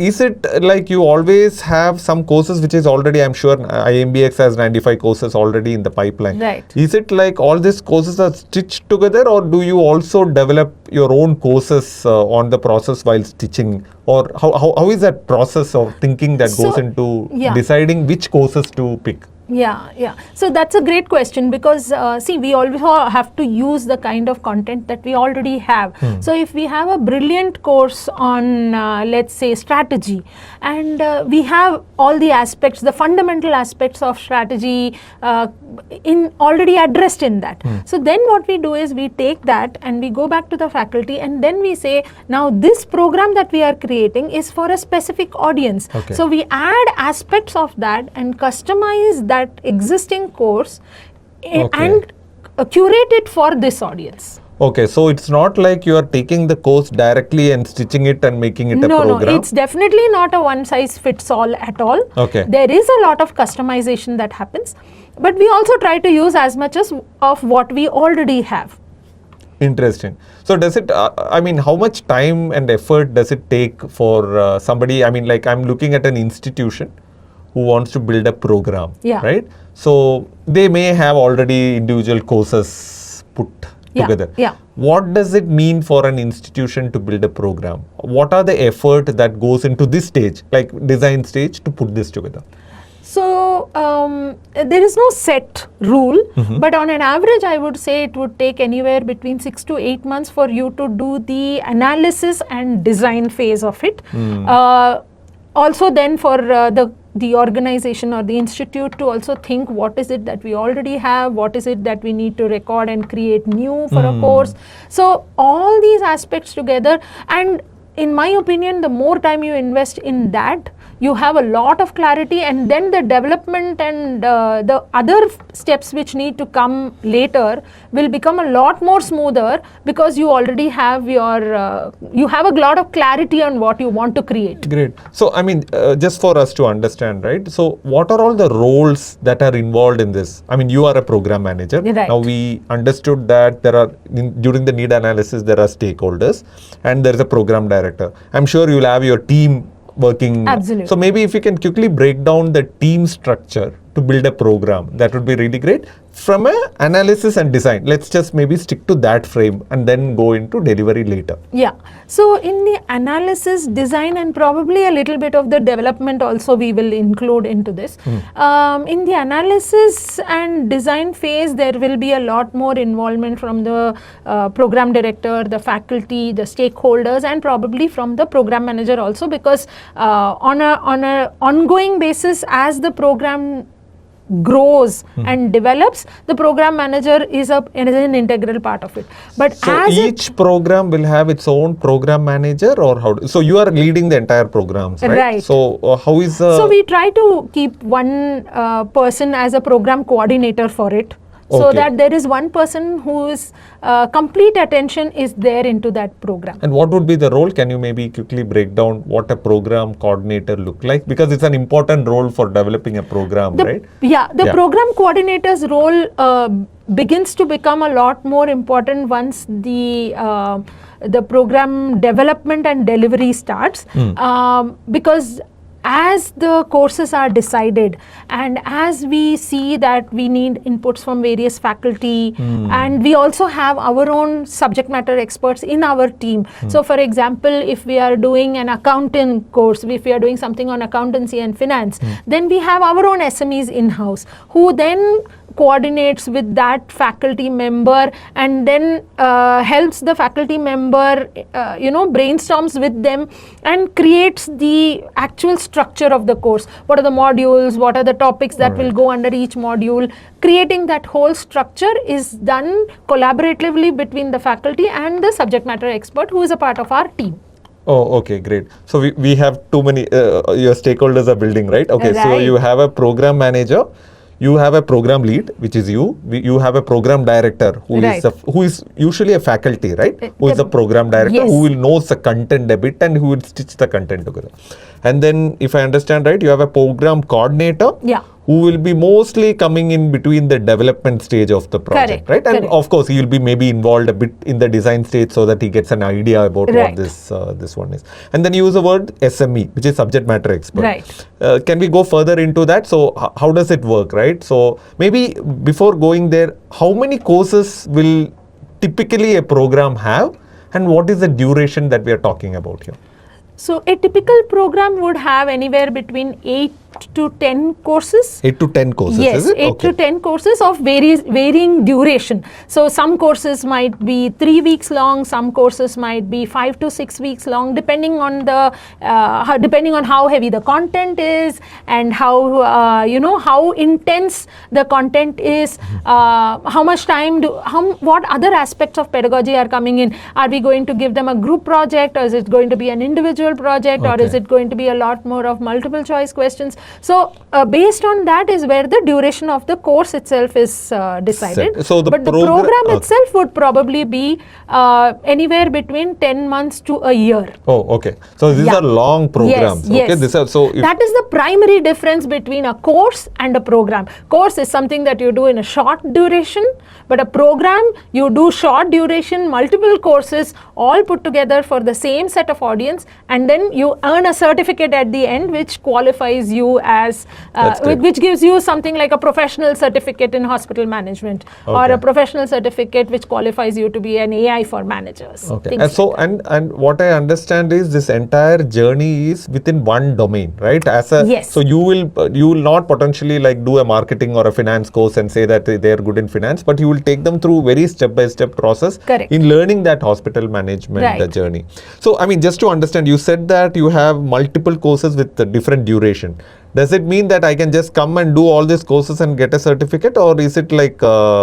is it like you always have some courses which is already, I'm sure IIMBx has 95 courses already in the pipeline. Right. Is it like all these courses are stitched together, or do you also develop your own courses on the process while stitching? Or how is that process of thinking that goes into deciding which courses to pick? Yeah. So that's a great question, because see, we also have to use the kind of content that we already have. So if we have a brilliant course on, let's say, strategy, and we have all the aspects, the fundamental aspects of strategy already addressed in that. So then what we do is we take that and we go back to the faculty, and then we say, now this program that we are creating is for a specific audience. Okay. So we add aspects of that and customize that existing course and curate it for this audience. Okay, so it's not like you are taking the course directly and stitching it and making it a program? No, it's definitely not a one-size-fits-all at all. Okay. There is a lot of customization that happens, but we also try to use as much as of what we already have. Interesting. So does it, how much time and effort does it take for somebody, like I'm looking at an institution who wants to build a program, right? So they may have already individual courses put together. What does it mean for an institution to build a program? What are the effort that goes into this stage, like design stage, to put this together? So there is no set rule, but on an average, I would say it would take anywhere between 6 to 8 months for you to do the analysis and design phase of it. Also then for the organization or the institute to also think, what is it that we already have, what is it that we need to record and create new for a course. So all these aspects together, and in my opinion, the more time you invest in that, you have a lot of clarity, and then the development and the other steps which need to come later will become a lot more smoother, because you already have your, you have a lot of clarity on what you want to create. Great. So, just for us to understand, right? So, what are all the roles that are involved in this? You are a program manager. Right. Now, we understood that there are, during the need analysis, there are stakeholders and there is a program director. I'm sure you'll have your team working. Absolutely. So maybe if you can quickly break down the team structure to build a program, that would be really great. From an analysis and design, let's just maybe stick to that frame and then go into delivery later. Yeah. So in the analysis, design, and probably a little bit of the development also we will include into this. In the analysis and design phase, there will be a lot more involvement from the program director, the faculty, the stakeholders, and probably from the program manager also, because on a ongoing basis, as the program grows and develops, the program manager is an integral part of it. But so as each program will have its own program manager, or how? So you are leading the entire programs, right? Right. So how is so we try to keep one person as a program coordinator for it. So that there is one person whose complete attention is there into that program. And what would be the role? Can you maybe quickly break down what a program coordinator look like? Because it's an important role for developing a program, right? The program coordinator's role begins to become a lot more important once the program development and delivery starts, because as the courses are decided and as we see that we need inputs from various faculty, and we also have our own subject matter experts in our team. So for example, if we are doing an accounting course, if we are doing something on accountancy and finance, then we have our own SMEs in-house who then coordinates with that faculty member and then helps the faculty member, brainstorms with them and creates the actual structure of the course. What are the modules? What are the topics that will go under each module? Creating that whole structure is done collaboratively between the faculty and the subject matter expert who is a part of our team. Oh, okay, great. So we have too many, your stakeholders are building, right? Okay, right. So you have a program manager. You have a program lead, which is you. You have a program director who is usually a faculty, right? Who is a program director who will knows the content a bit and who will stitch the content together. And then if I understand right, you have a program coordinator. Yeah. Who will be mostly coming in between the development stage of the project, right? And of course, he will be maybe involved a bit in the design stage so that he gets an idea about what this one is. And then you use the word SME, which is subject matter expert. Right. Can we go further into that? So how does it work, right? So maybe before going there, how many courses will typically a program have, and what is the duration that we are talking about here? So a typical program would have anywhere between 8 to 10 courses. 8 to 10 courses, yes, is it? 8 to 10 courses of varying duration. So some courses might be 3 weeks long, some courses might be 5 to 6 weeks long, depending on the depending on how heavy the content is and how how intense the content is, how much time what other aspects of pedagogy are coming in. Are we going to give them a group project, or is it going to be an individual project, or is it going to be a lot more of multiple choice questions? So based on that is where the duration of the course itself is decided. So but the program itself would probably be anywhere between 10 months to a year. Oh, okay. So these are long programs. Yes, okay. Yes. That is the primary difference between a course and a program. Course is something that you do in a short duration, but a program you do short duration, multiple courses all put together for the same set of audience, and then you earn a certificate at the end which qualifies you as which gives you something like a professional certificate in hospital management, or a professional certificate which qualifies you to be an AI for managers. Okay. And so and what I understand is this entire journey is within one domain, right? So you will not potentially like do a marketing or a finance course and say that they are good in finance, but you will take them through very step-by-step process in learning that hospital management journey. So I mean, just to understand, you said that you have multiple courses with a different duration. Does it mean that I can just come and do all these courses and get a certificate, or is it like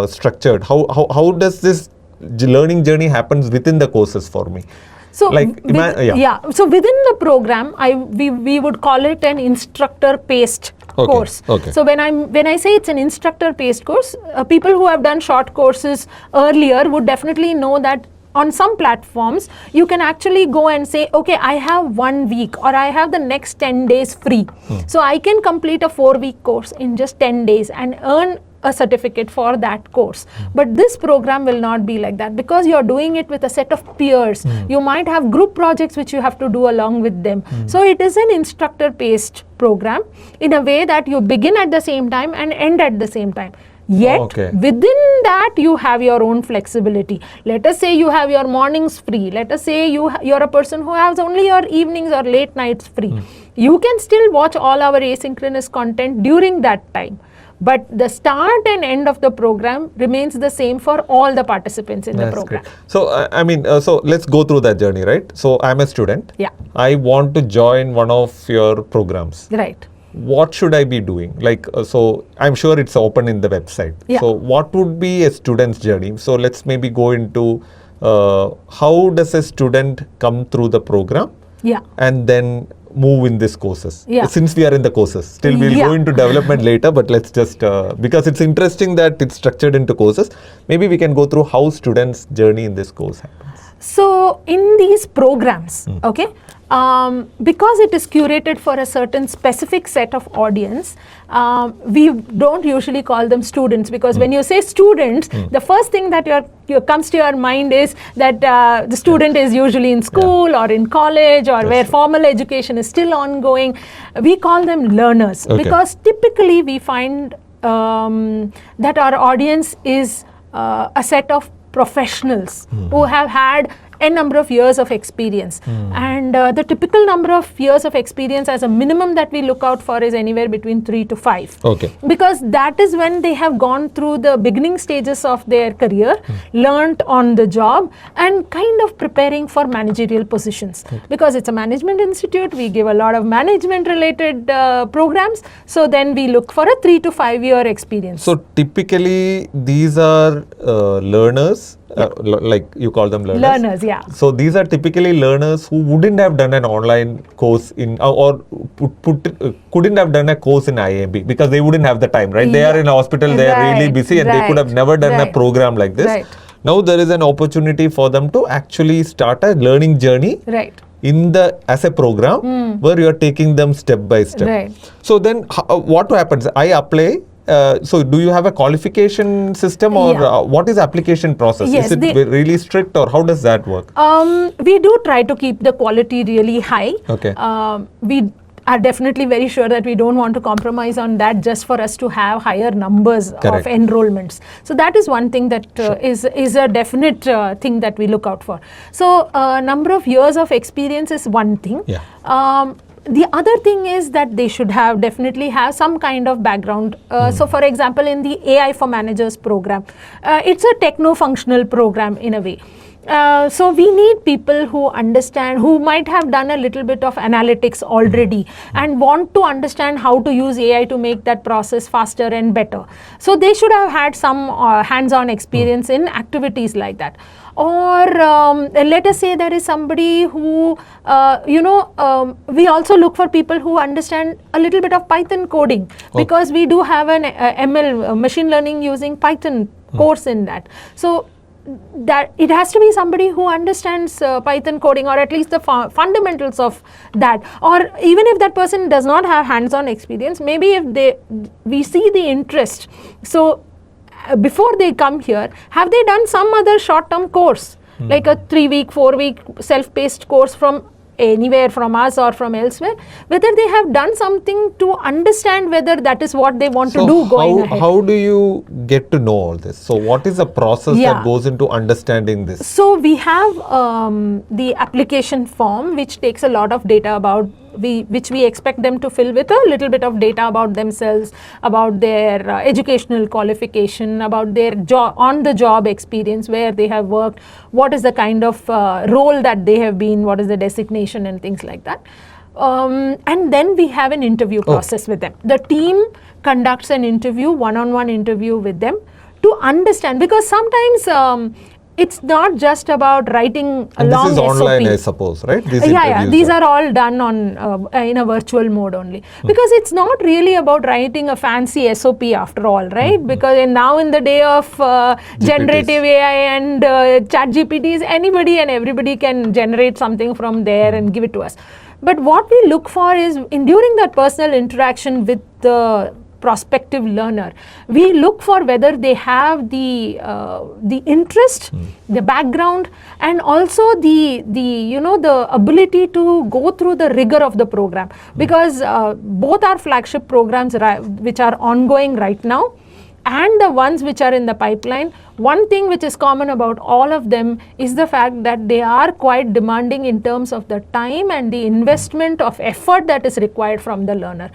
structured? How does this learning journey happens within the courses for me? So so within the program, we would call it an instructor-paced course. Okay. So when I say it's an instructor-paced course, people who have done short courses earlier would definitely know that on some platforms, you can actually go and say, okay, I have 1 week, or I have the next 10 days free. So I can complete a 4-week course in just 10 days and earn a certificate for that course. But this program will not be like that, because you're doing it with a set of peers. You might have group projects which you have to do along with them. So it is an instructor-paced program in a way that you begin at the same time and end at the same time. Yet within that you have your own flexibility. Let us say you have your mornings free. Let us say you're a person who has only your evenings or late nights free. You can still watch all our asynchronous content during that time. But the start and end of the program remains the same for all the participants in the program. Great. So I mean, so let's go through that journey, right? So I'm a student. Yeah. I want to join one of your programs. Right. What should I be doing? Like, so I'm sure it's open in the website. Yeah. So what would be a student's journey? So let's maybe go into how does a student come through the program? Yeah. And then move in these courses. Yeah. Since we are in the courses, still we'll go into development later, but let's just, because it's interesting that it's structured into courses, maybe we can go through how students' journey in this course happens. So in these programs, because it is curated for a certain specific set of audience, we don't usually call them students, because when you say students, the first thing that comes to your mind is that the student is usually in school or in college, or where formal education is still ongoing. We call them learners, because typically we find that our audience is a set of professionals who have had a number of years of experience, and the typical number of years of experience as a minimum that we look out for is anywhere between 3 to 5. Because that is when they have gone through the beginning stages of their career, learnt on the job, and kind of preparing for managerial positions. Because it's a management institute, we give a lot of management related programs, so then we look for a 3 to 5 year experience. So typically these are learners. Like you call them learners. Learners, yeah. So these are typically learners who wouldn't have done an online course in couldn't have done a course in IIMB because they wouldn't have the time, right? They are in a hospital, they are really busy, and they could have never done a program like this. Now there is an opportunity for them to actually start a learning journey as a program where you are taking them step by step. Right. So then what happens? I apply. So do you have a qualification system, or what is application process? Yes, is it really strict, or how does that work? We do try to keep the quality really high. Okay. We are definitely very sure that we don't want to compromise on that just for us to have higher numbers Correct. of enrollments. So that is one thing that is a definite thing that we look out for. So number of years of experience is one thing. Yeah. The other thing is that they should definitely have some kind of background. So for example, in the AI for Managers program, it's a techno-functional program in a way. So we need people who understand, who might have done a little bit of analytics already and want to understand how to use AI to make that process faster and better. So they should have had some hands-on experience in activities like that. Or let us say there is somebody who, we also look for people who understand a little bit of Python coding, because we do have an ML, machine learning using Python course in that. So that it has to be somebody who understands Python coding, or at least the fundamentals of that. Or even if that person does not have hands-on experience, maybe if we see the interest. So before they come here, have they done some other short-term course, like a 3-week, 4-week self-paced course from anywhere, from us or from elsewhere, whether they have done something to understand whether that is what they want to do going ahead. How do you get to know all this? So what is the process that goes into understanding this? So we have the application form, which takes a lot of data about which we expect them to fill with a little bit of data about themselves, about their educational qualification, about their on-the-job experience, where they have worked, what is the kind of role that they have been, what is the designation and things like that. And then we have an interview process with them. The team conducts an interview, one-on-one interview with them to understand, because sometimes it's not just about writing a long SOP. This is online, I suppose, right? These are all done on in a virtual mode only. Because it's not really about writing a fancy SOP after all, right? Because now in the day of generative AI and chat GPTs, anybody and everybody can generate something from there and give it to us. But what we look for is, during that personal interaction with the prospective learner, we look for whether they have the interest, the background, and also the ability to go through the rigor of the program, because both our flagship programs which are ongoing right now and the ones which are in the pipeline, one thing which is common about all of them is the fact that they are quite demanding in terms of the time and the investment of effort that is required from the learner.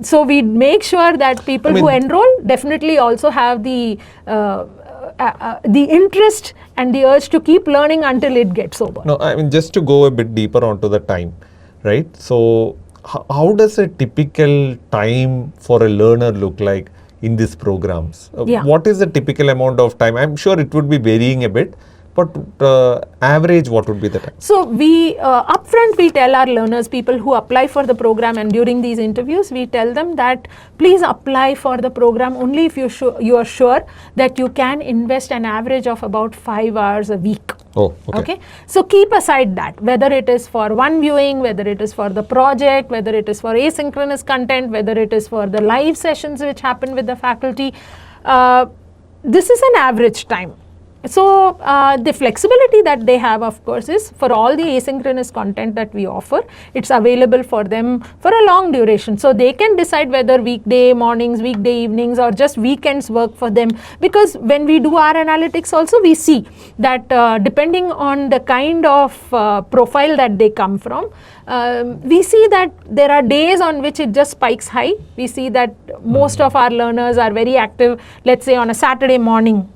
So we make sure that people who enroll definitely also have the interest and the urge to keep learning until it gets over. No, I mean, just to go a bit deeper onto the time, right? So how does a typical time for a learner look like in these programs? What is the typical amount of time? I'm sure it would be varying a bit, but average, what would be the time? So we upfront we tell our learners, people who apply for the program, and during these interviews we tell them that please apply for the program only if you are sure that you can invest an average of about 5 hours a week. Okay. So keep aside that, whether it is for one viewing, whether it is for the project, whether it is for asynchronous content, whether it is for the live sessions which happen with the faculty. This is an average time. So the flexibility that they have, of course, is for all the asynchronous content that we offer, it's available for them for a long duration. So they can decide whether weekday mornings, weekday evenings, or just weekends work for them. Because when we do our analytics also, we see that depending on the kind of profile that they come from, we see that there are days on which it just spikes high. We see that most of our learners are very active, let's say on a Saturday morning,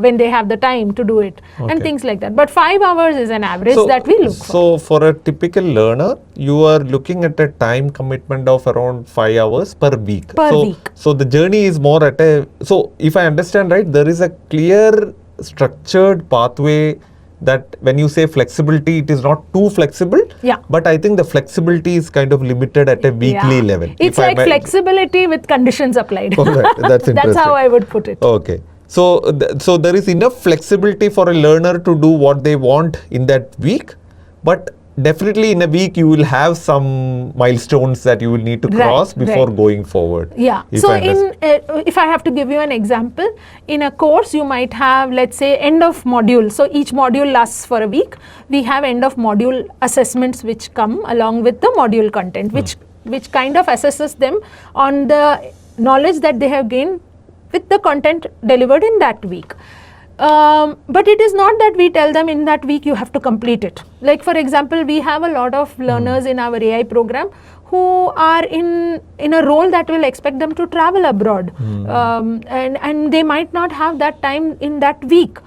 when they have the time to do it, and things like that. But 5 hours is an average that we look for. So for a typical learner, you are looking at a time commitment of around 5 hours per week. So the journey is more at so if I understand right, there is a clear structured pathway that when you say flexibility, it is not too flexible. But I think the flexibility is kind of limited at a weekly level. It's like flexibility with conditions applied. Right. That's interesting. That's how I would put it. Okay. So there is enough flexibility for a learner to do what they want in that week, but definitely in a week you will have some milestones that you will need to cross before going forward. Yeah. So if I have to give you an example, in a course you might have, let's say, end of module. So each module lasts for a week. We have end of module assessments which come along with the module content, which kind of assesses them on the knowledge that they have gained with the content delivered in that week. But it is not that we tell them in that week you have to complete it. Like for example, we have a lot of learners in our AI program who are in a role that will expect them to travel abroad, and they might not have that time in that week.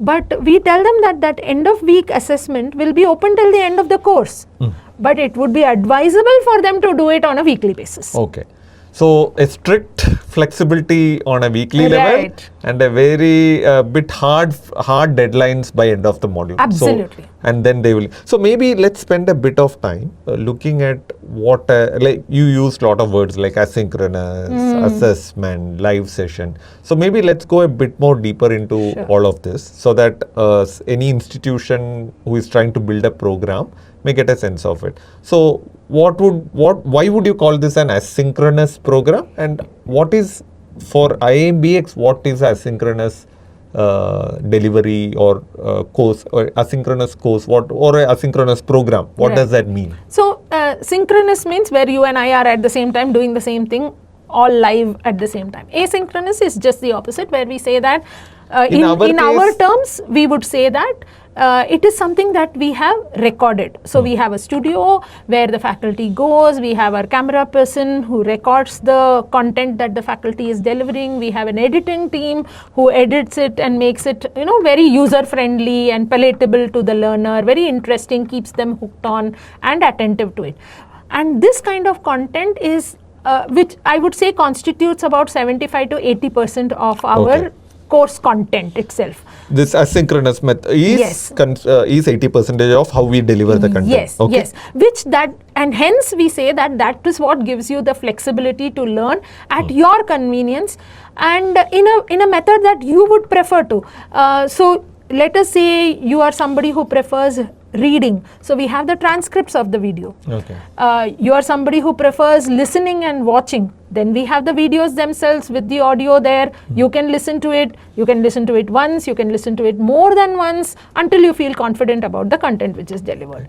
But we tell them that end of week assessment will be open till the end of the course. But it would be advisable for them to do it on a weekly basis. Okay. So a strict flexibility on a weekly level and a very bit hard deadlines by end of the module. Absolutely. So, and then they will. So maybe let's spend a bit of time looking at what like you used a lot of words like asynchronous, assessment, live session. So maybe let's go a bit more deeper into all of this so that any institution who is trying to build a program may get a sense of it. So why would you call this an asynchronous program, and what is for IIMBx, what is asynchronous delivery or course or asynchronous course, or a asynchronous program? What does that mean? So synchronous means where you and I are at the same time doing the same thing, all live at the same time. Asynchronous is just the opposite, where we say that in our terms we would say that it is something that we have recorded. So we have a studio where the faculty goes, we have our camera person who records the content that the faculty is delivering, we have an editing team who edits it and makes it, very user friendly and palatable to the learner, very interesting, keeps them hooked on and attentive to it. And this kind of content is which I would say constitutes about 75 to 80% of our course content itself. This asynchronous method is 80% of how we deliver the content. Yes, yes. And hence we say that is what gives you the flexibility to learn at your convenience and in a method that you would prefer to. So let us say you are somebody who prefers reading. So we have the transcripts of the video. You are somebody who prefers listening and watching. Then we have the videos themselves with the audio there. You can listen to it. You can listen to it once. You can listen to it more than once until you feel confident about the content which is delivered.